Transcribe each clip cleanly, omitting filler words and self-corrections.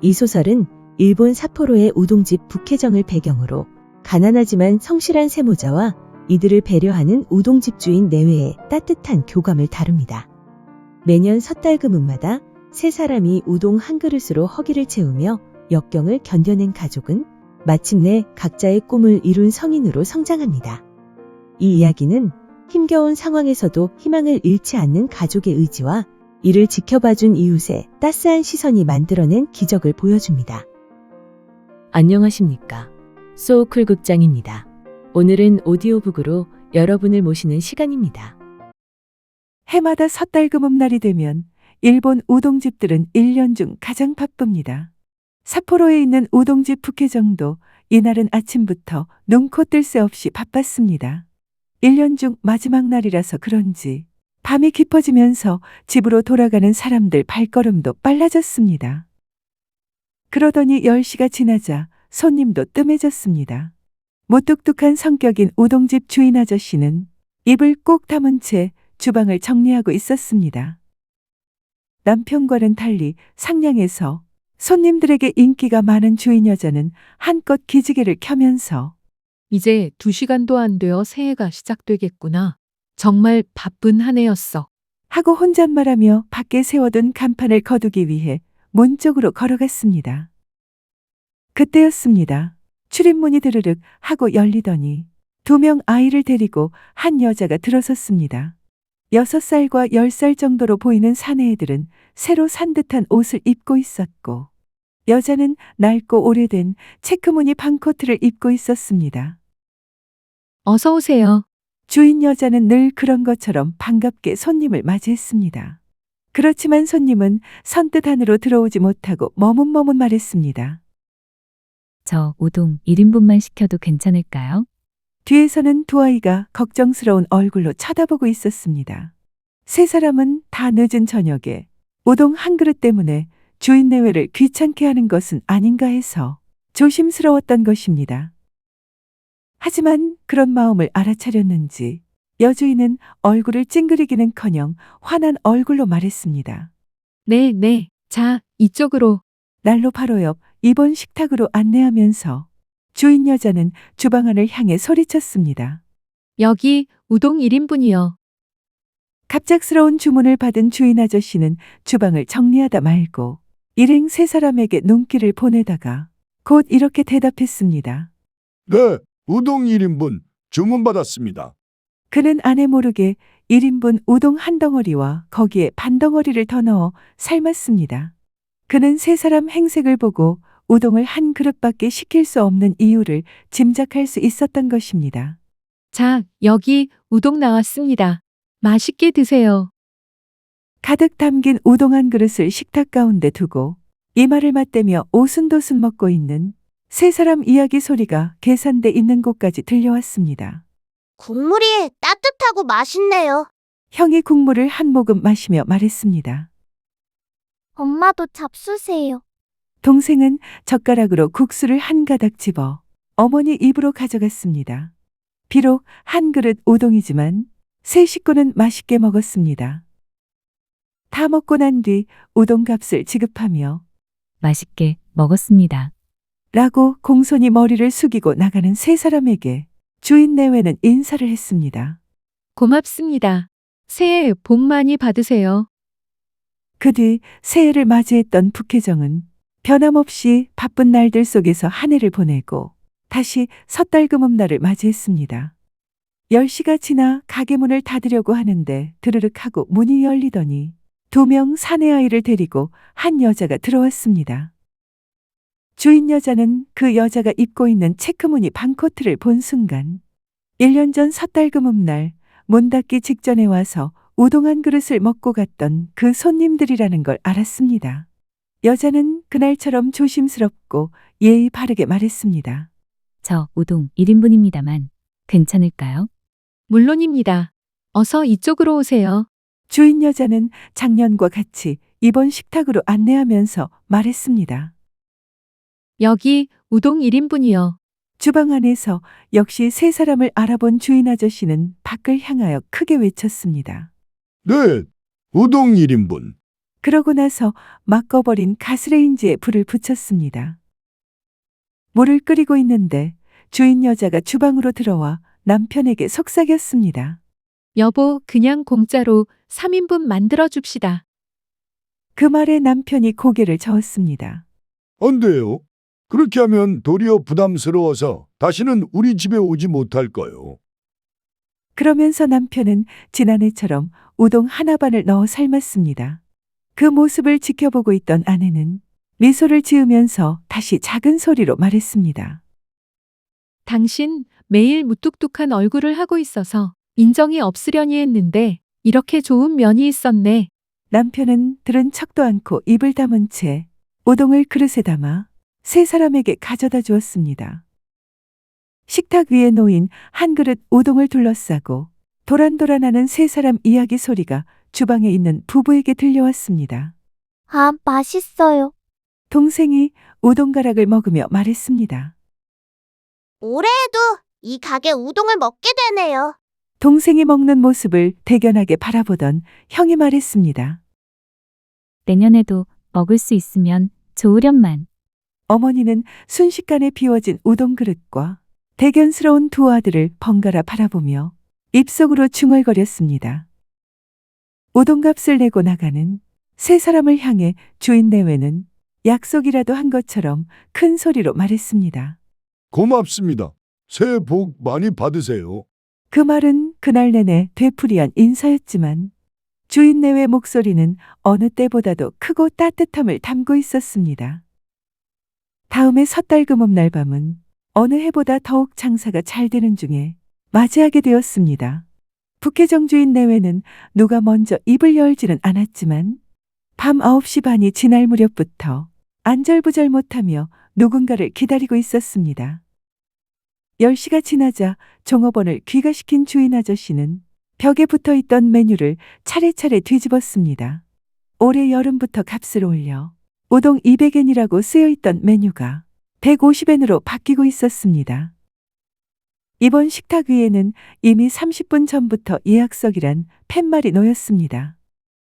이 소설은 일본 삿포로의 우동집 북해정을 배경으로 가난하지만 성실한 세모자와 이들을 배려하는 우동집 주인 내외의 따뜻한 교감을 다룹니다. 매년 섣달금음마다 세 사람이 우동 한 그릇으로 허기를 채우며 역경을 견뎌낸 가족은 마침내 각자의 꿈을 이룬 성인으로 성장합니다. 이 이야기는 힘겨운 상황에서도 희망을 잃지 않는 가족의 의지와 이를 지켜봐준 이웃의 따스한 시선이 만들어낸 기적을 보여줍니다. 안녕하십니까. 소우쿨 극장입니다. 오늘은 오디오북으로 여러분을 모시는 시간입니다. 해마다 섣달금음날이 되면 일본 우동집들은 1년 중 가장 바쁩니다. 삿포로에 있는 우동집 북해정도 이날은 아침부터 눈코 뜰 새 없이 바빴습니다. 1년 중 마지막 날이라서 그런지 밤이 깊어지면서 집으로 돌아가는 사람들 발걸음도 빨라졌습니다. 그러더니 10시가 지나자 손님도 뜸해졌습니다. 무뚝뚝한 성격인 우동집 주인 아저씨는 입을 꼭 다문 채 주방을 정리하고 있었습니다. 남편과는 달리 상냥해서 손님들에게 인기가 많은 주인 여자는 한껏 기지개를 켜면서 이제 2시간도 안 되어 새해가 시작되겠구나. 정말 바쁜 한 해였어. 하고 혼잣말하며 밖에 세워둔 간판을 거두기 위해 문 쪽으로 걸어갔습니다. 그때였습니다. 출입문이 드르륵 하고 열리더니 2명 아이를 데리고 한 여자가 들어섰습니다. 6살과 10살 정도로 보이는 사내애들은 새로 산 듯한 옷을 입고 있었고 여자는 낡고 오래된 체크무늬 방코트를 입고 있었습니다. 어서 오세요. 주인 여자는 늘 그런 것처럼 반갑게 손님을 맞이했습니다. 그렇지만 손님은 선뜻 안으로 들어오지 못하고 머문머문 말했습니다. 저 우동 1인분만 시켜도 괜찮을까요? 뒤에서는 2 아이가 걱정스러운 얼굴로 쳐다보고 있었습니다. 3 사람은 다 늦은 저녁에 우동 한 그릇 때문에 주인 내외를 귀찮게 하는 것은 아닌가 해서 조심스러웠던 것입니다. 하지만 그런 마음을 알아차렸는지 여주인은 얼굴을 찡그리기는커녕 화난 얼굴로 말했습니다. 네. 자, 이쪽으로. 난로 바로 옆 이번 식탁으로 안내하면서 주인 여자는 주방 안을 향해 소리쳤습니다. 여기 우동 1인분이요. 갑작스러운 주문을 받은 주인 아저씨는 주방을 정리하다 말고 일행 3 사람에게 눈길을 보내다가 곧 이렇게 대답했습니다. 네, 우동 1인분 주문받았습니다. 그는 아내 모르게 1인분 우동 한 덩어리와 거기에 반 덩어리를 더 넣어 삶았습니다. 그는 3 사람 행색을 보고 우동을 한 그릇밖에 시킬 수 없는 이유를 짐작할 수 있었던 것입니다. 자, 여기 우동 나왔습니다. 맛있게 드세요. 가득 담긴 우동 한 그릇을 식탁 가운데 두고 이마를 맞대며 오순도순 먹고 있는 3 사람 이야기 소리가 계산대 있는 곳까지 들려왔습니다. 국물이 따뜻하고 맛있네요. 형이 국물을 한 모금 마시며 말했습니다. 엄마도 잡수세요. 동생은 젓가락으로 국수를 한 가닥 집어 어머니 입으로 가져갔습니다. 비록 한 그릇 우동이지만 3 식구는 맛있게 먹었습니다. 다 먹고 난 뒤 우동 값을 지급하며 맛있게 먹었습니다. 라고 공손히 머리를 숙이고 나가는 3 사람에게 주인 내외는 인사를 했습니다. 고맙습니다. 새해 복 많이 받으세요. 그 뒤 새해를 맞이했던 북해정은 변함없이 바쁜 날들 속에서 한 해를 보내고 다시 섣달금음날을 맞이했습니다. 10시가 지나 가게 문을 닫으려고 하는데 드르륵 하고 문이 열리더니 2명 사내 아이를 데리고 한 여자가 들어왔습니다. 주인 여자는 그 여자가 입고 있는 체크무늬 방코트를 본 순간 1년 전 섣달금음날 문 닫기 직전에 와서 우동 한 그릇을 먹고 갔던 그 손님들이라는 걸 알았습니다. 여자는 그날처럼 조심스럽고 예의 바르게 말했습니다. 저 우동 1인분입니다만 괜찮을까요? 물론입니다. 어서 이쪽으로 오세요. 주인 여자는 작년과 같이 이번 식탁으로 안내하면서 말했습니다. 여기 우동 1인분이요. 주방 안에서 역시 3 사람을 알아본 주인 아저씨는 밖을 향하여 크게 외쳤습니다. 네, 우동 1인분. 그러고 나서 막 꺼버린 가스레인지에 불을 붙였습니다. 물을 끓이고 있는데 주인 여자가 주방으로 들어와 남편에게 속삭였습니다. 여보, 그냥 공짜로 3인분 만들어 줍시다. 그 말에 남편이 고개를 저었습니다. 안 돼요. 그렇게 하면 도리어 부담스러워서 다시는 우리 집에 오지 못할 거요. 그러면서 남편은 지난해처럼 우동 하나 반을 넣어 삶았습니다. 그 모습을 지켜보고 있던 아내는 미소를 지으면서 다시 작은 소리로 말했습니다. 당신 매일 무뚝뚝한 얼굴을 하고 있어서 인정이 없으려니 했는데 이렇게 좋은 면이 있었네. 남편은 들은 척도 않고 입을 다문 채 우동을 그릇에 담아 세 사람에게 가져다 주었습니다. 식탁 위에 놓인 한 그릇 우동을 둘러싸고 도란도란하는 세 사람 이야기 소리가 주방에 있는 부부에게 들려왔습니다. 아, 맛있어요. 동생이 우동가락을 먹으며 말했습니다. 올해에도 이 가게 우동을 먹게 되네요. 동생이 먹는 모습을 대견하게 바라보던 형이 말했습니다. 내년에도 먹을 수 있으면 좋으련만. 어머니는 순식간에 비워진 우동 그릇과 대견스러운 두 아들을 번갈아 바라보며 입속으로 중얼거렸습니다. 우동값을 내고 나가는 세 사람을 향해 주인 내외는 약속이라도 한 것처럼 큰 소리로 말했습니다. 고맙습니다. 새해 복 많이 받으세요. 그 말은 그날 내내 되풀이한 인사였지만 주인 내외 목소리는 어느 때보다도 크고 따뜻함을 담고 있었습니다. 다음에 섣달금음 날 밤은 어느 해보다 더욱 장사가 잘 되는 중에 맞이하게 되었습니다. 북해정 주인 내외는 누가 먼저 입을 열지는 않았지만 밤 9시 반이 지날 무렵부터 안절부절 못하며 누군가를 기다리고 있었습니다. 10시가 지나자 종업원을 귀가시킨 주인 아저씨는 벽에 붙어 있던 메뉴를 차례차례 뒤집었습니다. 올해 여름부터 값을 올려 우동 200엔이라고 쓰여 있던 메뉴가 150엔으로 바뀌고 있었습니다. 이번 식탁 위에는 이미 30분 전부터 예약석이란 팻말이 놓였습니다.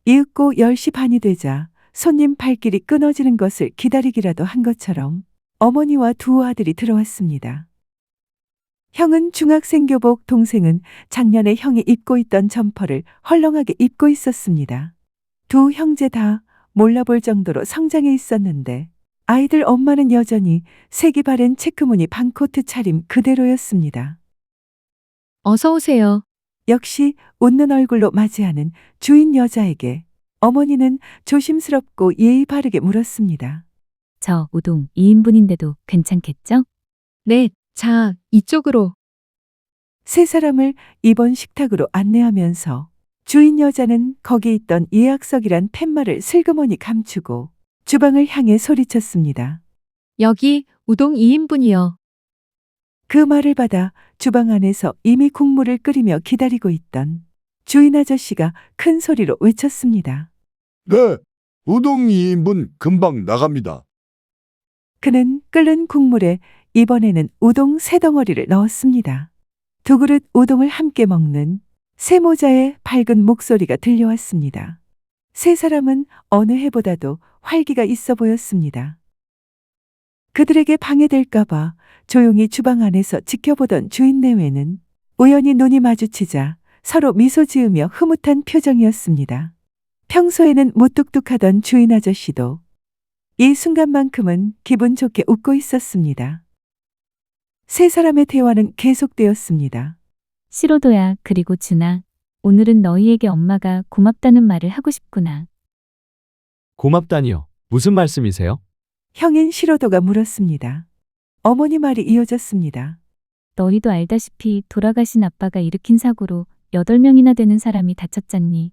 이윽고 10시 반이 되자 손님 발길이 끊어지는 것을 기다리기라도 한 것처럼 어머니와 두 아들이 들어왔습니다. 형은 중학생 교복, 동생은 작년에 형이 입고 있던 점퍼를 헐렁하게 입고 있었습니다. 두 형제 다 몰라볼 정도로 성장해 있었는데 아이들 엄마는 여전히 색이 바랜 체크무늬 반코트 차림 그대로였습니다. 어서 오세요. 역시 웃는 얼굴로 맞이하는 주인 여자에게 어머니는 조심스럽고 예의 바르게 물었습니다. 저 우동 2인분인데도 괜찮겠죠? 네, 자, 이쪽으로. 세 사람을 이번 식탁으로 안내하면서 주인 여자는 거기 있던 예약석이란 팻말을 슬그머니 감추고 주방을 향해 소리쳤습니다. 여기 우동 2인분이요. 그 말을 받아 주방 안에서 이미 국물을 끓이며 기다리고 있던 주인 아저씨가 큰 소리로 외쳤습니다. 네, 우동 2인분 금방 나갑니다. 그는 끓는 국물에 이번에는 우동 3덩어리를 넣었습니다. 두 그릇 우동을 함께 먹는 세 모자의 밝은 목소리가 들려왔습니다. 세 사람은 어느 해보다도 활기가 있어 보였습니다. 그들에게 방해될까봐 조용히 주방 안에서 지켜보던 주인 내외는 우연히 눈이 마주치자 서로 미소 지으며 흐뭇한 표정이었습니다. 평소에는 무뚝뚝하던 주인 아저씨도 이 순간만큼은 기분 좋게 웃고 있었습니다. 세 사람의 대화는 계속되었습니다. 시로도야, 그리고 준아. 오늘은 너희에게 엄마가 고맙다는 말을 하고 싶구나. 고맙다니요. 무슨 말씀이세요? 형인 시로도가 물었습니다. 어머니 말이 이어졌습니다. 너희도 알다시피 돌아가신 아빠가 일으킨 사고로 8명이나 되는 사람이 다쳤잖니.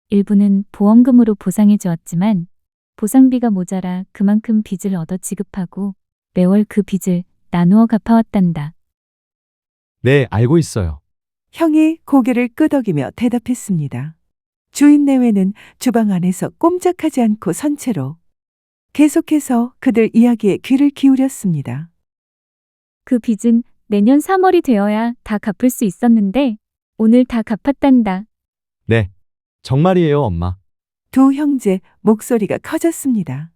일부는 보험금으로 보상해 주었지만 보상비가 모자라 그만큼 빚을 얻어 지급하고 매월 그 빚을 나누어 갚아왔단다. 네, 알고 있어요. 형이 고개를 끄덕이며 대답했습니다. 주인 내외는 주방 안에서 꼼짝하지 않고 선 채로 계속해서 그들 이야기에 귀를 기울였습니다. 그 빚은 내년 3월이 되어야 다 갚을 수 있었는데 오늘 다 갚았단다. 네, 정말이에요, 엄마. 두 형제 목소리가 커졌습니다.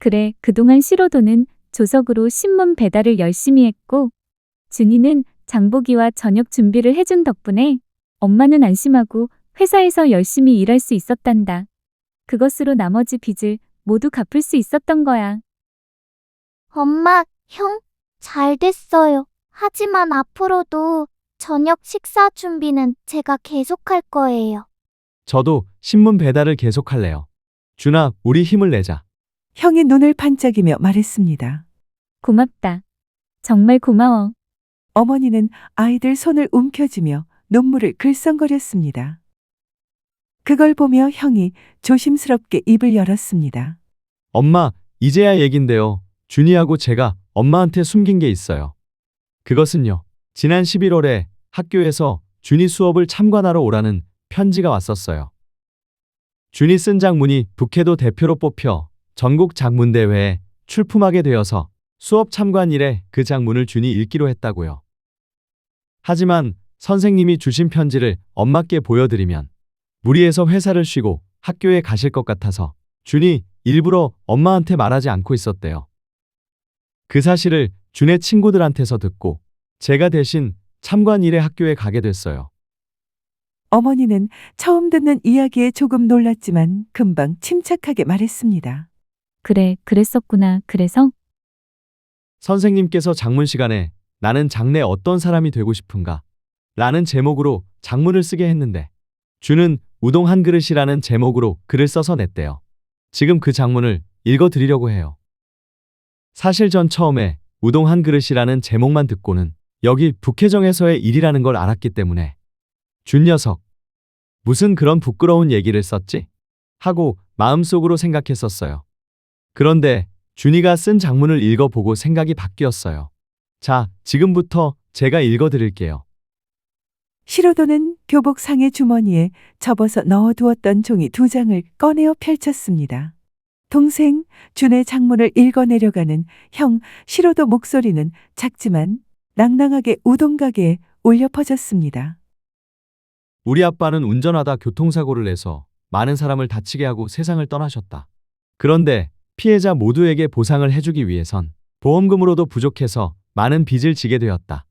그래, 그동안 시로도는 조석으로 신문 배달을 열심히 했고, 준이는 장보기와 저녁 준비를 해준 덕분에 엄마는 안심하고 회사에서 열심히 일할 수 있었단다. 그것으로 나머지 빚을 모두 갚을 수 있었던 거야. 엄마, 형, 잘 됐어요. 하지만 앞으로도 저녁 식사 준비는 제가 계속할 거예요. 저도 신문 배달을 계속할래요. 준아, 우리 힘을 내자. 형이 눈을 반짝이며 말했습니다. 고맙다. 정말 고마워. 어머니는 아이들 손을 움켜쥐며 눈물을 글썽거렸습니다. 그걸 보며 형이 조심스럽게 입을 열었습니다. 엄마, 이제야 얘긴데요. 준이하고 제가 엄마한테 숨긴 게 있어요. 그것은요. 지난 11월에 학교에서 준이 수업을 참관하러 오라는 편지가 왔었어요. 준이 쓴 장문이 북해도 대표로 뽑혀 전국 장문대회에 출품하게 되어서 수업 참관일에 그 장문을 준이 읽기로 했다고요. 하지만 선생님이 주신 편지를 엄마께 보여드리면 무리해서 회사를 쉬고 학교에 가실 것 같아서 준이 일부러 엄마한테 말하지 않고 있었대요. 그 사실을 준의 친구들한테서 듣고 제가 대신 참관일에 학교에 가게 됐어요. 어머니는 처음 듣는 이야기에 조금 놀랐지만 금방 침착하게 말했습니다. 그래, 그랬었구나. 그래서? 선생님께서 장문 시간에 나는 장래 어떤 사람이 되고 싶은가? 라는 제목으로 장문을 쓰게 했는데 준은 우동 한 그릇이라는 제목으로 글을 써서 냈대요. 지금 그 장문을 읽어드리려고 해요. 사실 전 처음에 우동 한 그릇이라는 제목만 듣고는 여기 북해정에서의 일이라는 걸 알았기 때문에 준 녀석, 무슨 그런 부끄러운 얘기를 썼지? 하고 마음속으로 생각했었어요. 그런데 준이가 쓴 장문을 읽어보고 생각이 바뀌었어요. 자, 지금부터 제가 읽어드릴게요. 시로도는 교복 상의 주머니에 접어서 넣어두었던 종이 2장을 꺼내어 펼쳤습니다. 동생 준의 장문을 읽어내려가는 형 시로도 목소리는 작지만 낭낭하게 우동 가게에 울려 퍼졌습니다. 우리 아빠는 운전하다 교통사고를 내서 많은 사람을 다치게 하고 세상을 떠나셨다. 그런데 피해자 모두에게 보상을 해주기 위해선 보험금으로도 부족해서 많은 빚을 지게 되었다.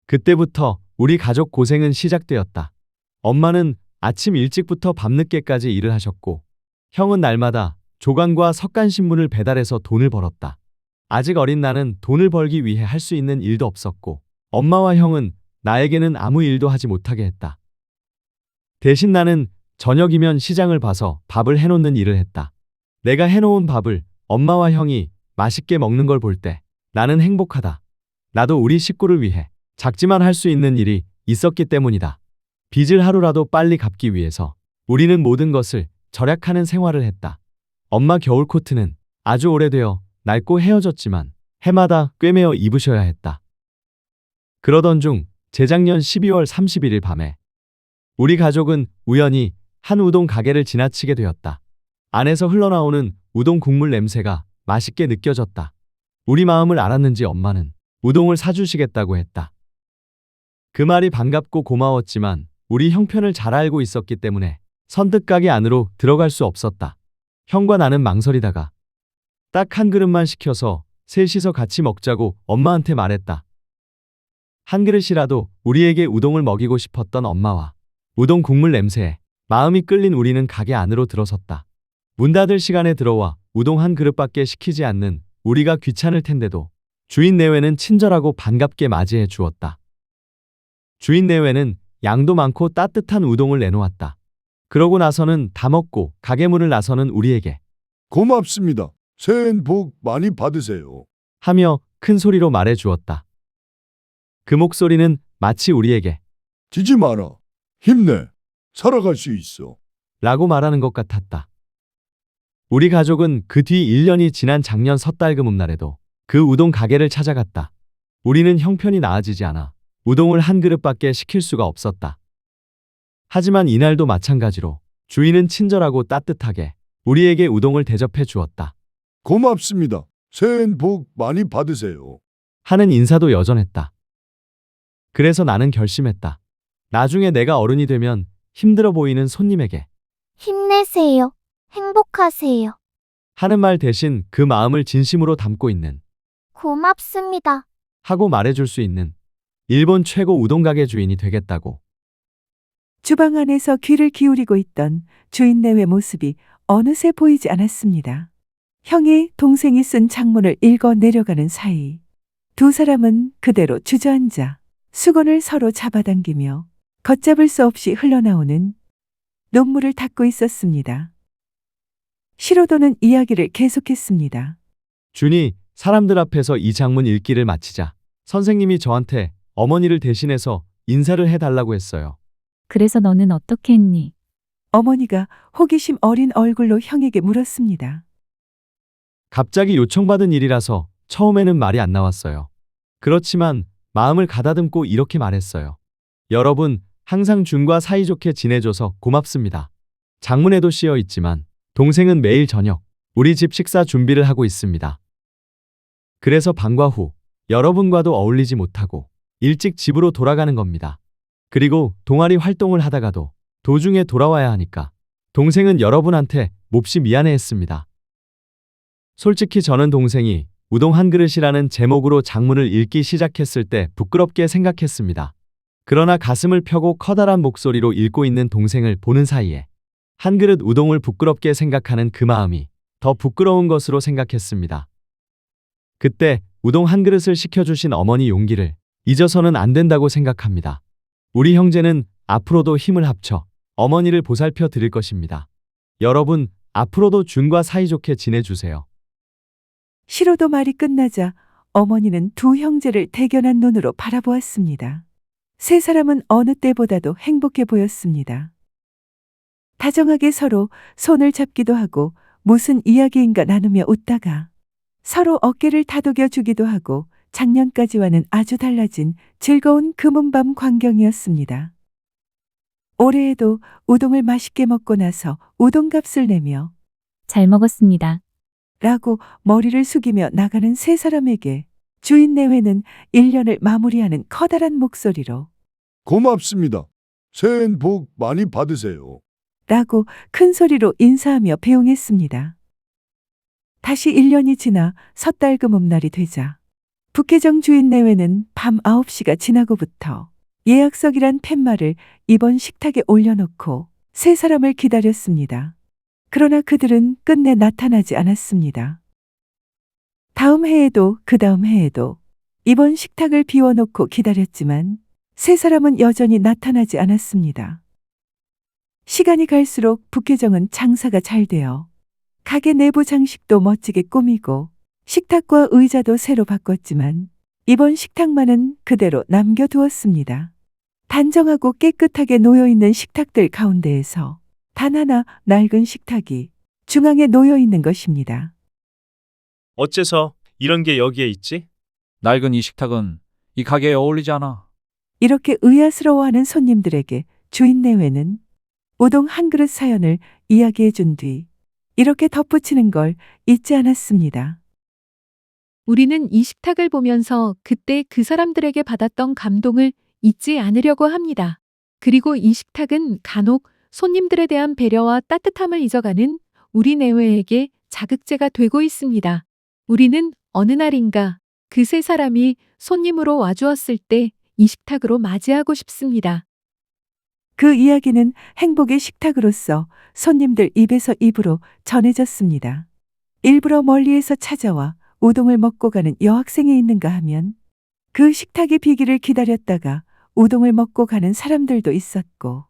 그때부터 우리 가족 고생은 시작되었다. 엄마는 아침 일찍부터 밤늦게까지 일을 하셨고 형은 날마다 조간과 석간신문을 배달해서 돈을 벌었다. 아직 어린 나는 돈을 벌기 위해 할 수 있는 일도 없었고 엄마와 형은 나에게는 아무 일도 하지 못하게 했다. 대신 나는 저녁이면 시장을 봐서 밥을 해놓는 일을 했다. 내가 해놓은 밥을 엄마와 형이 맛있게 먹는 걸 볼 때 나는 행복하다. 나도 우리 식구를 위해 작지만 할 수 있는 일이 있었기 때문이다. 빚을 하루라도 빨리 갚기 위해서 우리는 모든 것을 절약하는 생활을 했다. 엄마 겨울 코트는 아주 오래되어 낡고 헤어졌지만 해마다 꿰매어 입으셔야 했다. 그러던 중 재작년 12월 31일 밤에 우리 가족은 우연히 한 우동 가게를 지나치게 되었다. 안에서 흘러나오는 우동 국물 냄새가 맛있게 느껴졌다. 우리 마음을 알았는지 엄마는 우동을 사주시겠다고 했다. 그 말이 반갑고 고마웠지만 우리 형편을 잘 알고 있었기 때문에 선뜻 가게 안으로 들어갈 수 없었다. 형과 나는 망설이다가 딱 한 그릇만 시켜서 셋이서 같이 먹자고 엄마한테 말했다. 한 그릇이라도 우리에게 우동을 먹이고 싶었던 엄마와 우동 국물 냄새에 마음이 끌린 우리는 가게 안으로 들어섰다. 문 닫을 시간에 들어와 우동 한 그릇밖에 시키지 않는 우리가 귀찮을 텐데도 주인 내외는 친절하고 반갑게 맞이해 주었다. 주인 내외는 양도 많고 따뜻한 우동을 내놓았다. 그러고 나서는 다 먹고 가게 문을 나서는 우리에게 고맙습니다. 새해엔 복 많이 받으세요. 하며 큰 소리로 말해 주었다. 그 목소리는 마치 우리에게 지지 마라. 힘내. 살아갈 수 있어. 라고 말하는 것 같았다. 우리 가족은 그 뒤 1년이 지난 작년 섣달금음날에도 그 우동 가게를 찾아갔다. 우리는 형편이 나아지지 않아 우동을 한 그릇밖에 시킬 수가 없었다. 하지만 이날도 마찬가지로 주인은 친절하고 따뜻하게 우리에게 우동을 대접해 주었다. 고맙습니다. 새해엔 복 많이 받으세요. 하는 인사도 여전했다. 그래서 나는 결심했다. 나중에 내가 어른이 되면 힘들어 보이는 손님에게 힘내세요. 행복하세요. 하는 말 대신 그 마음을 진심으로 담고 있는, 고맙습니다. 하고 말해줄 수 있는 일본 최고 우동 가게 주인이 되겠다고. 주방 안에서 귀를 기울이고 있던 주인네의 모습이 어느새 보이지 않았습니다. 형이 동생이 쓴 장문을 읽어 내려가는 사이 두 사람은 그대로 주저앉아 수건을 서로 잡아당기며 걷잡을 수 없이 흘러나오는 눈물을 닦고 있었습니다. 시로도는 이야기를 계속했습니다. 준이 사람들 앞에서 이 장문 읽기를 마치자 선생님이 저한테 어머니를 대신해서 인사를 해달라고 했어요. 그래서 너는 어떻게 했니? 어머니가 호기심 어린 얼굴로 형에게 물었습니다. 갑자기 요청받은 일이라서 처음에는 말이 안 나왔어요. 그렇지만 마음을 가다듬고 이렇게 말했어요. 여러분, 항상 준과 사이좋게 지내줘서 고맙습니다. 장문에도 씌어 있지만 동생은 매일 저녁 우리 집 식사 준비를 하고 있습니다. 그래서 방과 후 여러분과도 어울리지 못하고 일찍 집으로 돌아가는 겁니다. 그리고 동아리 활동을 하다가도 도중에 돌아와야 하니까 동생은 여러분한테 몹시 미안해했습니다. 솔직히 저는 동생이 우동 한 그릇이라는 제목으로 장문을 읽기 시작했을 때 부끄럽게 생각했습니다. 그러나 가슴을 펴고 커다란 목소리로 읽고 있는 동생을 보는 사이에 한 그릇 우동을 부끄럽게 생각하는 그 마음이 더 부끄러운 것으로 생각했습니다. 그때 우동 한 그릇을 시켜주신 어머니 용기를 잊어서는 안 된다고 생각합니다. 우리 형제는 앞으로도 힘을 합쳐 어머니를 보살펴 드릴 것입니다. 여러분, 앞으로도 준과 사이좋게 지내주세요. 시로도 말이 끝나자 어머니는 두 형제를 대견한 눈으로 바라보았습니다. 세 사람은 어느 때보다도 행복해 보였습니다. 다정하게 서로 손을 잡기도 하고 무슨 이야기인가 나누며 웃다가 서로 어깨를 다독여 주기도 하고 작년까지와는 아주 달라진 즐거운 금은밤 광경이었습니다. 올해에도 우동을 맛있게 먹고 나서 우동값을 내며 잘 먹었습니다. 라고 머리를 숙이며 나가는 세 사람에게 주인 내외는 1년을 마무리하는 커다란 목소리로 고맙습니다. 새해엔 복 많이 받으세요. 라고 큰 소리로 인사하며 배웅했습니다. 다시 1년이 지나 섣달금음날이 되자 북해정 주인 내외는 밤 9시가 지나고부터 예약석이란 팻말을 이번 식탁에 올려놓고 세 사람을 기다렸습니다. 그러나 그들은 끝내 나타나지 않았습니다. 다음 해에도 그 다음 해에도 이번 식탁을 비워놓고 기다렸지만 세 사람은 여전히 나타나지 않았습니다. 시간이 갈수록 북해정은 장사가 잘 되어 가게 내부 장식도 멋지게 꾸미고 식탁과 의자도 새로 바꿨지만 이번 식탁만은 그대로 남겨두었습니다. 단정하고 깨끗하게 놓여있는 식탁들 가운데에서 단 하나 낡은 식탁이 중앙에 놓여 있는 것입니다. 어째서 이런 게 여기에 있지? 낡은 이 식탁은 이 가게에 어울리지 않아. 이렇게 의아스러워하는 손님들에게 주인 내외는 우동 한 그릇 사연을 이야기해 준 뒤 이렇게 덧붙이는 걸 잊지 않았습니다. 우리는 이 식탁을 보면서 그때 그 사람들에게 받았던 감동을 잊지 않으려고 합니다. 그리고 이 식탁은 간혹 손님들에 대한 배려와 따뜻함을 잊어가는 우리 내외에게 자극제가 되고 있습니다. 우리는 어느 날인가 그 세 사람이 손님으로 와주었을 때 이 식탁으로 맞이하고 싶습니다. 그 이야기는 행복의 식탁으로서 손님들 입에서 입으로 전해졌습니다. 일부러 멀리에서 찾아와 우동을 먹고 가는 여학생이 있는가 하면 그 식탁의 비기를 기다렸다가 우동을 먹고 가는 사람들도 있었고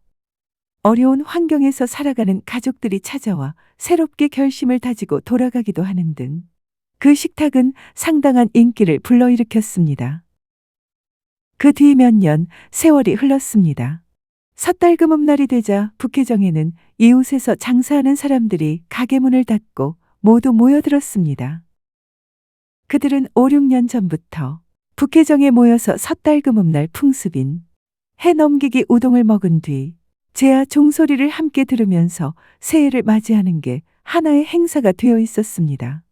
어려운 환경에서 살아가는 가족들이 찾아와 새롭게 결심을 다지고 돌아가기도 하는 등 그 식탁은 상당한 인기를 불러일으켰습니다. 그 뒤 몇 년 세월이 흘렀습니다. 섣달금음날이 되자 북해정에는 이웃에서 장사하는 사람들이 가게 문을 닫고 모두 모여들었습니다. 그들은 5, 6년 전부터 북해정에 모여서 섣달금음날 풍습인 해 넘기기 우동을 먹은 뒤 제야 종소리를 함께 들으면서 새해를 맞이하는 게 하나의 행사가 되어 있었습니다.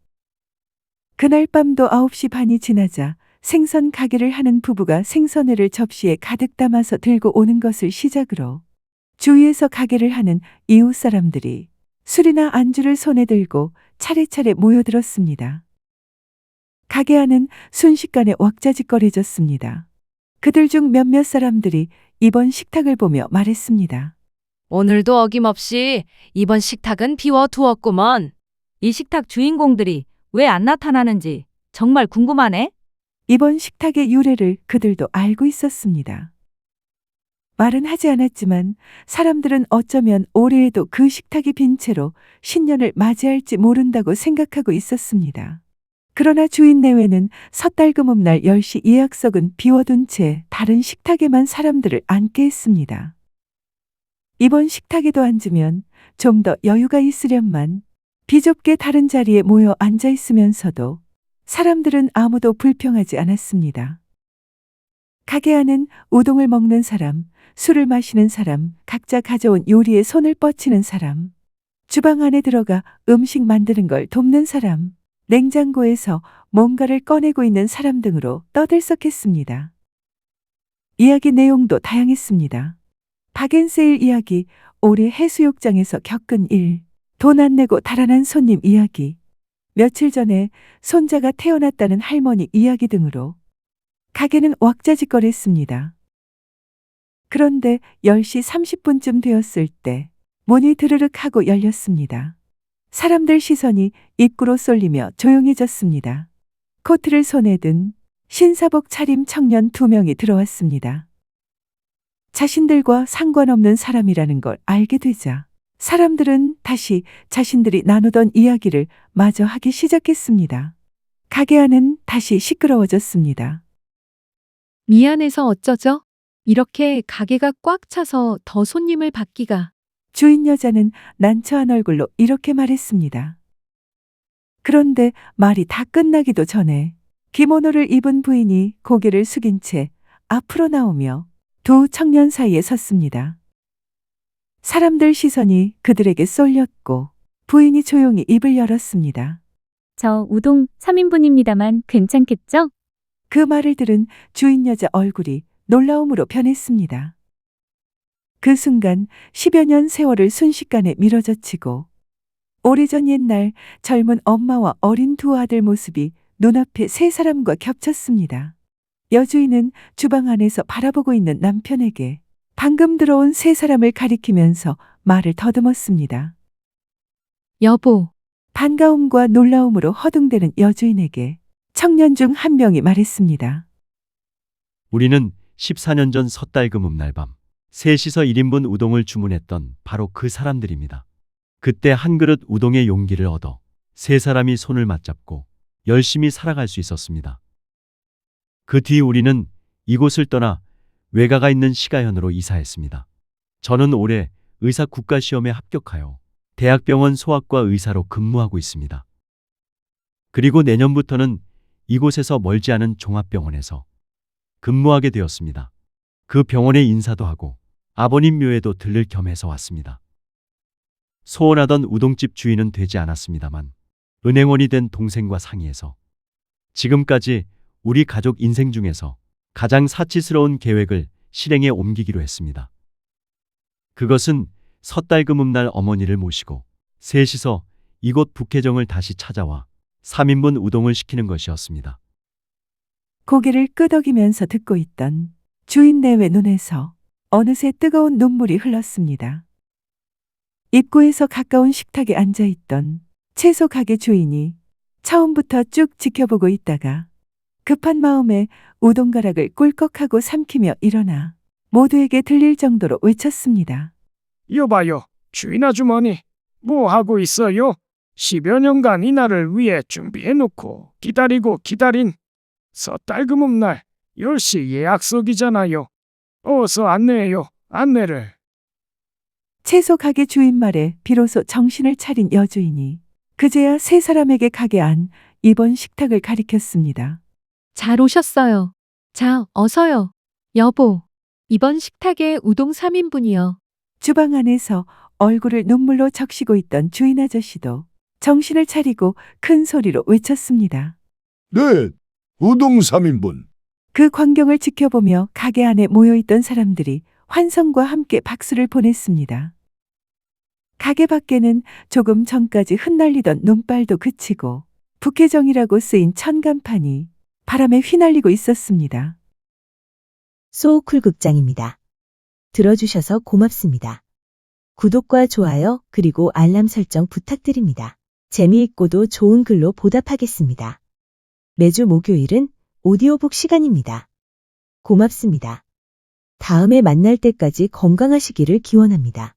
그날 밤도 9시 반이 지나자 생선 가게를 하는 부부가 생선회를 접시에 가득 담아서 들고 오는 것을 시작으로 주위에서 가게를 하는 이웃 사람들이 술이나 안주를 손에 들고 차례차례 모여들었습니다. 가게 안은 순식간에 왁자지껄해졌습니다. 그들 중 몇몇 사람들이 이번 식탁을 보며 말했습니다. 오늘도 어김없이 이번 식탁은 비워두었구먼. 이 식탁 주인공들이 왜 안 나타나는지 정말 궁금하네. 이번 식탁의 유래를 그들도 알고 있었습니다. 말은 하지 않았지만 사람들은 어쩌면 올해에도 그 식탁이 빈 채로 신년을 맞이할지 모른다고 생각하고 있었습니다. 그러나 주인 내외는 섣달금음날 10시 예약석은 비워둔 채 다른 식탁에만 사람들을 앉게 했습니다. 이번 식탁에도 앉으면 좀 더 여유가 있으련만 비좁게 다른 자리에 모여 앉아 있으면서도 사람들은 아무도 불평하지 않았습니다. 가게 안은 우동을 먹는 사람, 술을 마시는 사람, 각자 가져온 요리에 손을 뻗치는 사람, 주방 안에 들어가 음식 만드는 걸 돕는 사람, 냉장고에서 뭔가를 꺼내고 있는 사람 등으로 떠들썩했습니다. 이야기 내용도 다양했습니다. 박앤세일 이야기, 올해 해수욕장에서 겪은 일, 돈 안 내고 달아난 손님 이야기, 며칠 전에 손자가 태어났다는 할머니 이야기 등으로 가게는 왁자지껄했습니다. 그런데 10시 30분쯤 되었을 때 문이 드르륵 하고 열렸습니다. 사람들 시선이 입구로 쏠리며 조용해졌습니다. 코트를 손에 든 신사복 차림 청년 2명이 들어왔습니다. 자신들과 상관없는 사람이라는 걸 알게 되자 사람들은 다시 자신들이 나누던 이야기를 마저 하기 시작했습니다. 가게 안은 다시 시끄러워졌습니다. 미안해서 어쩌죠? 이렇게 가게가 꽉 차서 더 손님을 받기가. 주인 여자는 난처한 얼굴로 이렇게 말했습니다. 그런데 말이 다 끝나기도 전에 기모노를 입은 부인이 고개를 숙인 채 앞으로 나오며 두 청년 사이에 섰습니다. 사람들 시선이 그들에게 쏠렸고 부인이 조용히 입을 열었습니다. 저 우동 3인분입니다만 괜찮겠죠? 그 말을 들은 주인 여자 얼굴이 놀라움으로 변했습니다. 그 순간 10여 년 세월을 순식간에 미뤄젖히고 오래전 옛날 젊은 엄마와 어린 두 아들 모습이 눈앞에 세 사람과 겹쳤습니다. 여주인은 주방 안에서 바라보고 있는 남편에게 방금 들어온 세 사람을 가리키면서 말을 더듬었습니다. 여보, 반가움과 놀라움으로 허둥대는 여주인에게 청년 중 한 명이 말했습니다. 우리는 14년 전 섣달금음날 밤 셋이서 1인분 우동을 주문했던 바로 그 사람들입니다. 그때 한 그릇 우동의 용기를 얻어 세 사람이 손을 맞잡고 열심히 살아갈 수 있었습니다. 그 뒤 우리는 이곳을 떠나 외가가 있는 시가현으로 이사했습니다. 저는 올해 의사 국가시험에 합격하여 대학병원 소아과 의사로 근무하고 있습니다. 그리고 내년부터는 이곳에서 멀지 않은 종합병원에서 근무하게 되었습니다. 그 병원에 인사도 하고 아버님 묘에도 들를 겸해서 왔습니다. 소원하던 우동집 주인은 되지 않았습니다만 은행원이 된 동생과 상의해서 지금까지 우리 가족 인생 중에서 가장 사치스러운 계획을 실행에 옮기기로 했습니다. 그것은 섣달금음날 어머니를 모시고 셋이서 이곳 북해정을 다시 찾아와 3인분 우동을 시키는 것이었습니다. 고개를 끄덕이면서 듣고 있던 주인 내외 눈에서 어느새 뜨거운 눈물이 흘렀습니다. 입구에서 가까운 식탁에 앉아있던 채소 가게 주인이 처음부터 쭉 지켜보고 있다가 급한 마음에 우동가락을 꿀꺽하고 삼키며 일어나 모두에게 들릴 정도로 외쳤습니다. 여봐요, 주인 아주머니, 뭐 하고 있어요? 10여 년간 이날을 위해 준비해놓고 기다리고 기다린 섣달금음날 10시 예약석이잖아요. 어서 안내해요, 안내를. 채소 가게 주인 말에 비로소 정신을 차린 여주인이 그제야 세 사람에게 가게 안 이번 식탁을 가리켰습니다. 잘 오셨어요. 자, 어서요. 여보, 이번 식탁에 우동 3인분이요. 주방 안에서 얼굴을 눈물로 적시고 있던 주인 아저씨도 정신을 차리고 큰 소리로 외쳤습니다. 네, 우동 3인분. 그 광경을 지켜보며 가게 안에 모여있던 사람들이 환성과 함께 박수를 보냈습니다. 가게 밖에는 조금 전까지 흩날리던 눈발도 그치고 북해정이라고 쓰인 천간판이 바람에 휘날리고 있었습니다. 소우쿨 극장입니다. 들어주셔서 고맙습니다. 구독과 좋아요 그리고 알람 설정 부탁드립니다. 재미있고도 좋은 글로 보답하겠습니다. 매주 목요일은 오디오북 시간입니다. 고맙습니다. 다음에 만날 때까지 건강하시기를 기원합니다.